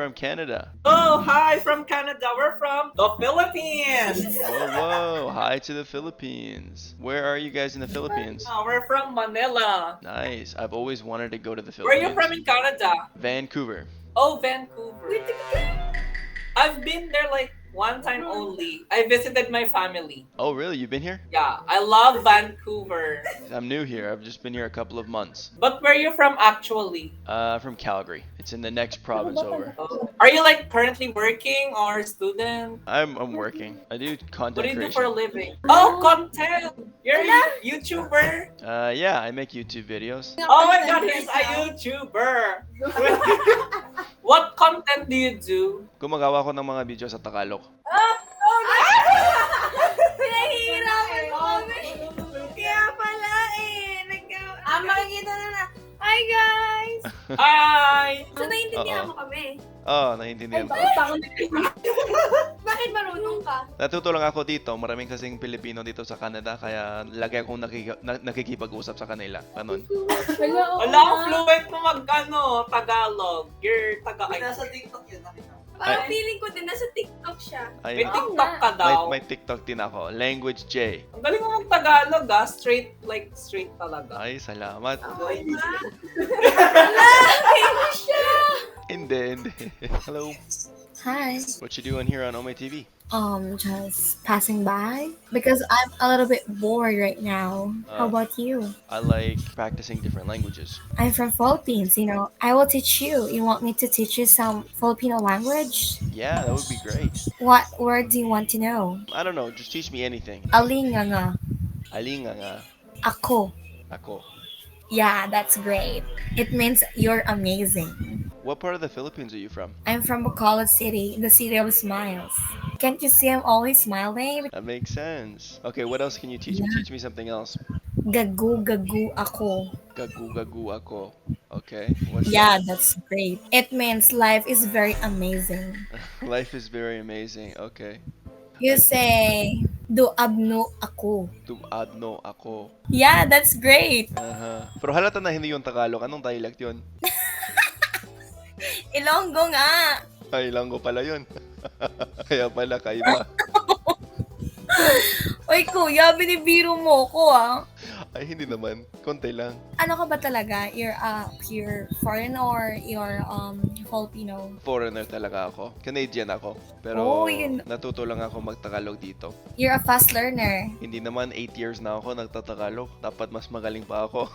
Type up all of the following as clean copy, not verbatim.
from Canada. Oh, hi from Canada. We're from the Philippines. Whoa, whoa. Hi to the Philippines. Where are you guys in the Philippines? We're from Manila. Nice. I've always wanted to go to the Where are you from Philippines. in Canada? Vancouver. Oh, Vancouver. I've been there like one time only. I visited my family. Oh, really? You've been here? Yeah, I love Vancouver. I'm new here. I've just been here a couple of months. But where are you from actually? From Calgary. It's in the next province over. Oh. Are you like currently working or student? I'm working. I do What do content you do for a creation. living? Oh, content! You're a YouTuber? Yeah, I make YouTube videos. Oh my god, he's a YouTuber! What content do you do? Gumagawa ko ng mga video sa Tagalog. Pinahihirapan ko kami. Kaya pala makikita na. Hi guys! Hi! So, naiintindihan Oo. mo kami. Naiintindihan ko. Bakit marunong ka? Natuto lang ako dito. Maraming kasing Pilipino dito sa Canada. Kaya lagi akong nakikipag-usap sa kanila. Ganun. Wala akong fluent mo Tagalog. You're Nasa TikTok yun, nakita. Parang feeling ko din, nasa TikTok siya. May Ayun. TikTok ka daw. May TikTok din ako. Language J. Ang galing mo mag-Tagalog straight talaga. Ay, salamat. Wala, siya! Hindi. Hello. Hi. What you doing here on Ome TV? Just passing by because I'm a little bit bored right now. How about you? I like practicing different languages. I'm from Philippines, you know. I will teach you. You want me to teach you some Filipino language? Yeah, that would be great. What word do you want to know? I don't know. Just teach me anything. Alinganga. Alinga nga Ako. ako. Yeah, that's great. It means you're amazing. What part of the Philippines are you from? I'm from Bacolod City, the city of smiles. Can't you see I'm always smiling? That makes sense. Okay, what else can you teach me? Teach me something else. Gagu ako. Gagu ako. Okay. What's Yeah, that's great. It means life is very amazing. that? Life is very amazing. Okay. You say, duabno ako. Tumadno ako. Yeah, that's great. Pero halata na hindi yung Tagalog. Anong dialect yun? Ilonggo nga. Ay, Ilonggo pala yun. Kaya pala, kaiba. Oy, kuya, binibiro mo ko ah. Ay, hindi naman. Konti lang. Ano ka ba talaga? You're a pure foreign or you're Filipino? Foreigner talaga ako. Canadian ako. Pero Oh, yun. natuto lang ako magtagalog dito. You're a fast learner. Hindi naman 8 years na ako nagtatagalog. Dapat mas magaling pa ako.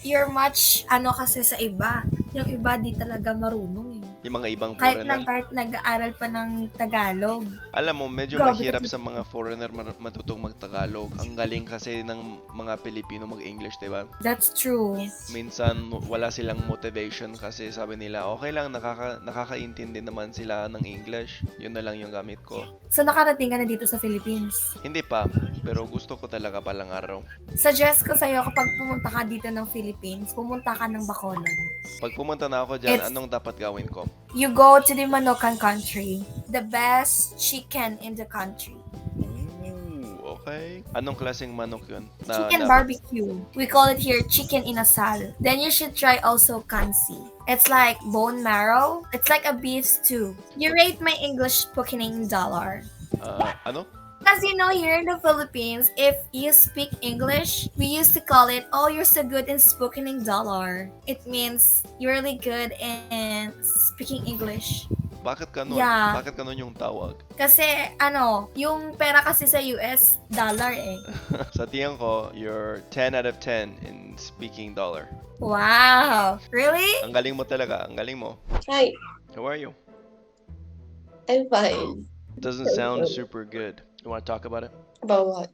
You're much, kasi sa iba. Yung iba di talaga marunong eh. Yung mga ibang Kahit foreigner. nag-aaral pa ng Tagalog. Alam mo, medyo Grabe mahirap kasi. sa mga foreigner matutong magtagalog. Ang galing kasi ng mga Pilipino mag-English, di ba? That's true. Minsan wala silang motivation kasi sabi nila, okay lang, nakakaintindi naman sila ng English. Yun na lang yung gamit ko. So nakarating ka na dito sa Philippines. Hindi pa, pero gusto ko talaga palang araw. Suggest ko sa'yo kapag pumunta ka dito ng Philippines, pumunta ka ng Bacolod. Pag pumunta na ako dyan, It's- anong dapat gawin ko? You go to the Manokan country. The best chicken in the country. Ooh, okay. Anong klaseng manok yun? Chicken barbecue. We call it here chicken inasal. Then you should try also kansi. It's like bone marrow. It's like a beef stew. You rate my English spoken in dollar. Ano? Because you know, here in the Philippines, if you speak English, we used to call it, oh, you're so good in spoken in dollar. It means you're really good in speaking English. Bakit ganun? Yeah. Bakit ganun yung tawag? Kasi, yung pera kasi sa US, dollar eh. Sa tingin ko, you're 10 out of 10 in speaking dollar. Wow! Really? Ang galing mo talaga. Ang galing mo. Hi, How are you? I'm fine. Doesn't sound super good. You want to talk about it? About what?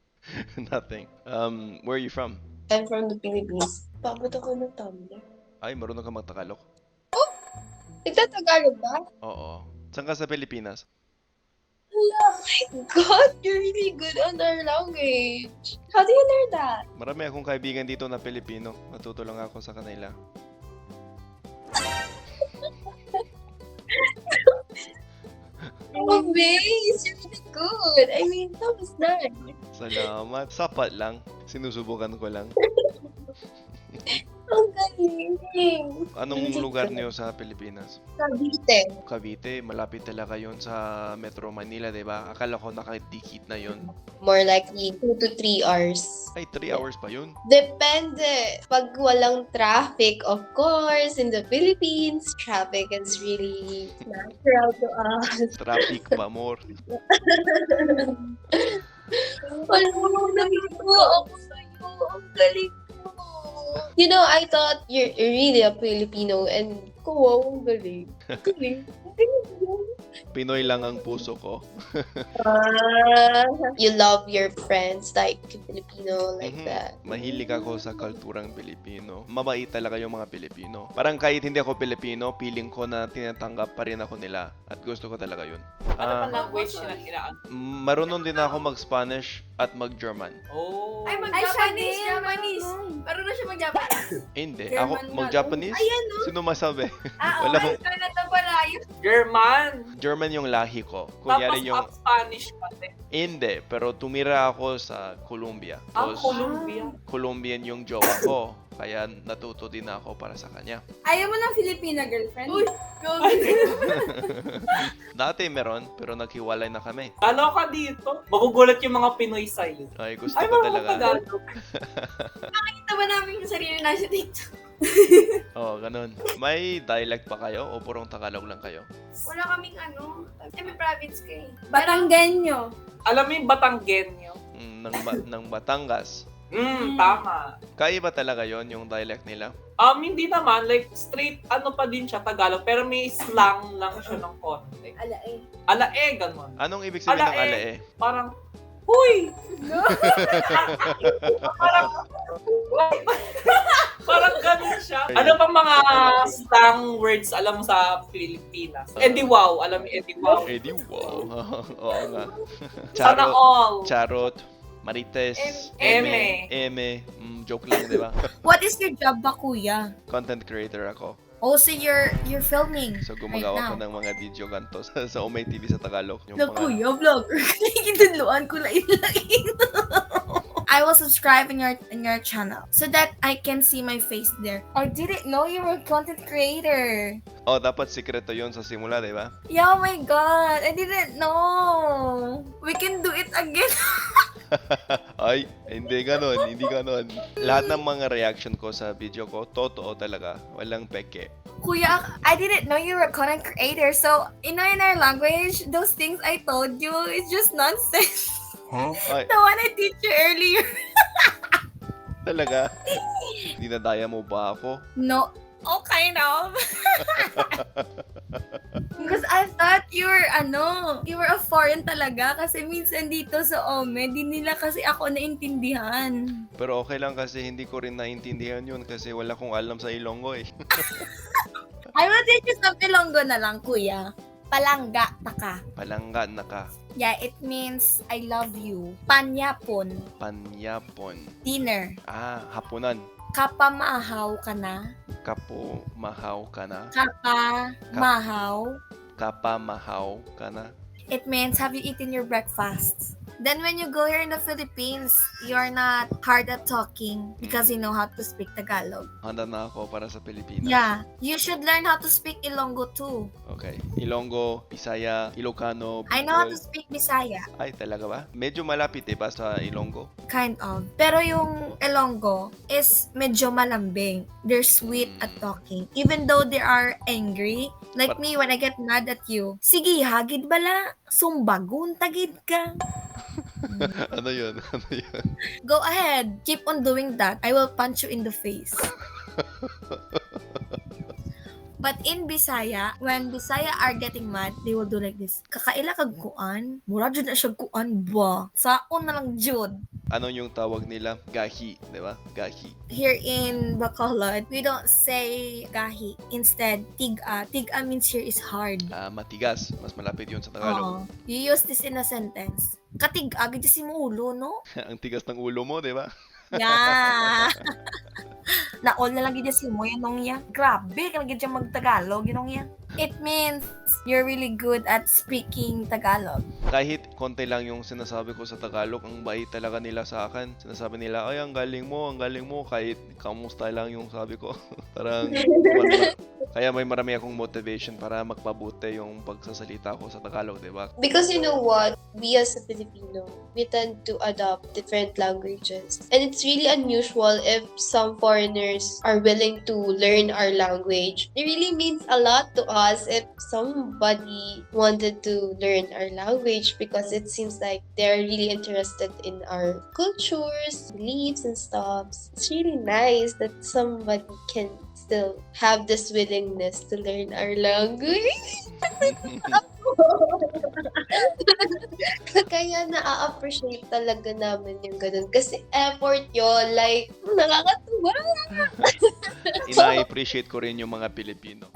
Nothing. Where are you from? I'm from the Philippines. Bakit ako ng Tumblr? Ay, marunong ka magtagalog? Nagtatagalog ba? Oo. Saan ka sa Pilipinas? Oh my God, you're really good on our language. How do you learn that? Marami akong kaibigan dito na Pilipino. Natuto lang ako sa kanila. Oh, base, you're really good. I mean, that was nice. Salamat. Sapat lang. Sinusubukan ko lang. Ang galing. Anong Really lugar good. niyo sa Pilipinas? Cavite. Cavite, malapit talaga yon sa Metro Manila, di ba? Akala ko nakadikit na yon. More likely 2 to 3 hours. Ay, 3 hours pa yun. Depende. Pag walang traffic, of course, in the Philippines, traffic is really natural to us. Traffic pa more. Alam mo, natuwa ako sa'yo. Ang galing mo. You know, I thought you're really a Filipino and wow, ang galing. Galing. Pinoy lang ang puso ko. You love your friends like Filipino, like Mhm. that. Mahilig ako sa kulturang Pilipino. Mabait talaga yung mga Pilipino. Parang kahit hindi ako Pilipino, feeling ko na tinatanggap pa rin ako nila. At gusto ko talaga yun. Ano pa Ah, language na kailangan? marunong din ako mag-Spanish at mag-German. Oh. Ay, Ay, siya mag-Japanese, din. Japanese. Meron na siya mag-Japanese. Hindi. German Ako, nga. mag-Japanese? Ayan, no? Sino masabi? Ah, Wala okay. Ito na ito pala. German. German yung lahi ko. Tapos Kunyari yung... up Spanish pati. Hindi, pero tumira ako sa Colombia. Ang Tapos, Colombia. Colombian yung jowa ko. Kaya natuto din ako para sa kanya. Ayaw mo ng Filipina girlfriend? Uy, go. Dati meron, pero naghiwalay na kami. Kalo ka dito. Magugulat yung mga Pinoy sa'yo. Ay, gusto Ay, ko mga talaga. Tagalog. Nakita ba namin yung sarili na siya dito? Oh, ganun. May dialect pa kayo o purong Tagalog lang kayo? Wala kaming ano. May province ka eh. Batanggenyo. Alam mo yung Batanggenyo? Ng Batangas. Tama. Kaiba talaga yon yung dialect nila. Hindi naman. Like, straight, ano pa din siya, Tagalog. Pero may slang lang siya ng konti. Ala eh. Alae, ganun. Anong ibig sabihin ng Alae. alae? Parang, huy! parang, parang ganun siya. Ano pang mga slang words alam mo sa Pilipinas? Edi wow. Alam mo edi wow? Eh di wow. Oo nga. Sana Charot. all. Charot. Marites. Eme. Eme. Joke lang, di ba? What is your job ba, kuya? Content creator ako. Oh, so you're filming So gumagawa ko right now. ng mga video ganto sa Omay TV sa Tagalog. Yung Na mga- kuya, vlogger. Kinunluan ko lang yun. I will subscribe in your channel so that I can see my face there. I didn't know you were a content creator. Oh, dapat sikreto yon sa simula, di ba? Yeah, oh my god, I didn't know. We can do it again. Ay, hindi ganon, hindi ganon. Lahat ng mga reaction ko sa video ko, totoo talaga. Walang peke. Kuya, I didn't know you were a content creator. So, in our language, those things I told you is just nonsense. Ay, The one I teach you earlier. talaga? Dinadaya mo ba ako? No. Oh, kind of. Because I thought you were a foreign talaga. Kasi minsan dito sa Ome, di nila kasi ako naintindihan. Pero okay lang kasi hindi ko rin naintindihan yun kasi wala kong alam sa Ilonggo eh. I will teach you some Ilonggo na lang, kuya. Palangga taka. Palangga na ka. Yeah, it means I love you. Panyapon. Panyapon. Dinner. Ah, hapunan. Kapamahaw ka na. Kapo mahaw ka na. Kapamahaw. Kapamahaw ka na. It means, have you eaten your breakfast? Then when you go here in the Philippines, you're not hard at talking because you know how to speak Tagalog. Handa na ako para sa Pilipinas. Yeah, you should learn how to speak Ilonggo too. Okay. Ilonggo, Bisaya, Ilocano, I know how to Bicol. speak Bisaya, Ay, talaga ba? Medyo malapit ba sa Ilonggo? kind of. Pero yung Ilonggo is medyo malambing. They're sweet at talking. Even though they are angry, like me when I get mad at you, sige, hagid bala, sumbagun, tagid ka. Ano yun? Ano yun? Go ahead, keep on doing that. I will punch you in the face. But in Bisaya, when Bisaya are getting mad, they will do like this. Kakaila kag kuan, mura jud na siya kuan ba. Saon na lang jud. Ano yung tawag nila? Gahi, di ba? Gahi. Here in Bacolod, we don't say gahi. Instead, tiga. Tiga means here is hard. Matigas. Mas malapit yun sa Tagalog. You use this in a sentence. Katiga, gid si mulo, no? Ang tigas ng ulo mo, di ba? Yeah. Naol na lang gid si mo yan nung ya. Grabe, ka lang gid siya magtagalog yun nung ya. It means you're really good at speaking Tagalog. Kahit konti lang yung sinasabi ko sa Tagalog, ang bait talaga nila sa akin. Sinasabi nila, ay, ang galing mo, kahit kamusta lang yung sabi ko. Parang, kaya may marami akong motivation para magpabuti yung pagsasalita ko sa Tagalog, di ba? Because you know what? We as a Filipino, we tend to adopt different languages. And it's really unusual if some foreigners are willing to learn our language. It really means a lot to us if somebody wanted to learn our language because it seems like they're really interested in our cultures, beliefs, and stuff. It's really nice that somebody can still have this willingness to learn our language. Kaya na-appreciate talaga namin yung ganun. Kasi effort yun, like, nakakatuwa. Ina-appreciate ko rin yung mga Pilipino.